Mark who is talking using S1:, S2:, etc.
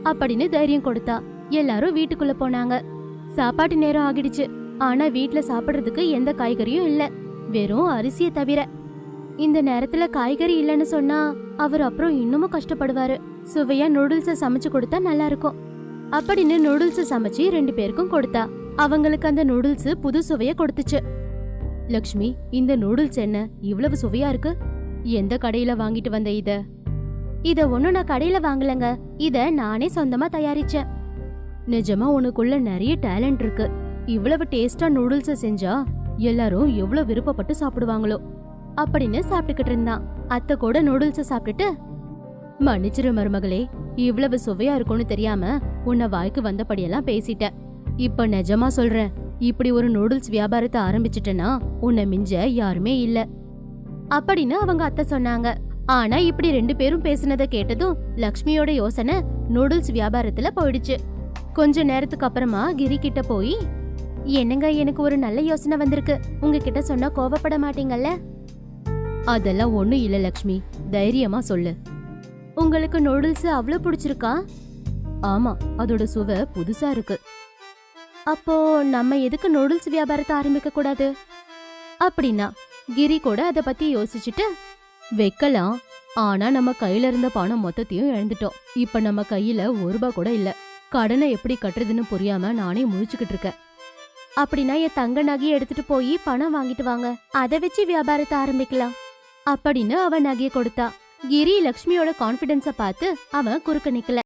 S1: அப்படின்னு தைரியம் கொடுத்தா. எல்லாரும் வீட்டுக்குள்ள போனாங்க. சாப்பாட்டு நேரம் ஆகிடுச்சு. ஆனா வீட்ல சாப்பிடுறதுக்கு எந்த காய்கறியும் இல்ல, வெறும் அரிசிய தவிர. இந்த நேரத்துல காய்கறி இல்லன்னு சொன்னா அவர் அப்புறம் இன்னமும் கஷ்டப்படுவாரு. சுவையா நூடுல்ஸ சமைச்சு கொடுத்தா நல்லா இருக்கும் அப்படின்னு நூடுல்ஸ சமைச்சு 2 பேருக்கும் கொடுத்தா. அவங்களுக்கு அந்த நூடுல்ஸ் புது சுவைய கொடுத்துச்சு. லக்ஷ்மி, இந்த நூடுல்ஸ் என்ன இவ்வளவு சுவையா இருக்கு? எந்த கடையில வாங்கிட்டு வந்த இத ஒண்ணும் நான் கடையில வாங்கலங்க, இத நானே சொந்தமா தயாரிச்சேன். நிஜமா உனக்குள்ள நிறைய டேலண்ட் இருக்கு. இவ்வளவு டேஸ்டா நூடுல்ஸ செஞ்சா எல்லாரும் எவ்வளவு விருப்பப்பட்டு சாப்பிடுவாங்களோ அப்படின்னு சாப்பிட்டுக்கிட்டு இருந்தான். அத்தை கூட நூடுல்ஸ சாப்பிட்டுட்டு, மன்னிச்சிரு மருமகளே, இவ்வளவு சுவையா இருக்கும்னு தெரியாம உன்னை வாய்க்கு வந்தபடியெல்லாம் பேசிட்டேன். இப்ப நிஜமா சொல்றேன், இப்படி ஒரு நூடுல்ஸ் வியாபாரத்தை ஆரம்பிச்சிட்டேன்னா உன்னை மிஞ்ச யாருமே இல்ல அப்படின்னு அவங்க அத்தை சொன்னாங்க. ஆனா இப்படி 2 பேரும் பேசினதை கேட்டதும் லக்ஷ்மியோட யோசனை நூடுல்ஸ் வியாபாரத்துல போயிடுச்சு. கொஞ்ச நேரத்துக்கு அப்புறமா கிரி கிட்ட போய், என்னங்க, எனக்கு ஒரு நல்ல யோசனை வந்திருக்கு, உங்ககிட்ட சொன்னா கோவப்பட மாட்டீங்கல்ல? அதெல்லாம் ஒண்ணும் இல்ல லக்ஷ்மி, தைரியமா சொல்லு. உங்களுக்கு நூடுல்ஸ் அவ்வளவு பிடிச்சிருக்கா? ஆமா, அதோட சுவை புதுசா இருக்கு. அப்போ நம்ம எதுக்கு நூடுல்ஸ் வியாபாரத்தை ஆரம்பிக்க கூடாது அப்படின்னா கிரி கூட அத பத்தி யோசிச்சுட்டு, வைக்கலாம், ஆனா நம்ம கையில இருந்த பணம் மொத்தத்தையும் இழந்துட்டோம். இப்ப நம்ம கையில ₹1 கூட இல்ல. கடனை எப்படி கட்டுறதுன்னு புரியாம நானே முழிச்சுக்கிட்டு இருக்கேன். அப்படின்னா என் தங்க நகையை எடுத்துட்டு போய் பணம் வாங்கிட்டு வாங்க, அதை வச்சு வியாபாரத்தை ஆரம்பிக்கலாம் அப்படின்னு அவன் நகையை கொடுத்தா. கிரி லக்ஷ்மியோட கான்பிடன்ஸ பார்த்து அவன் குறுக்க நிக்கல.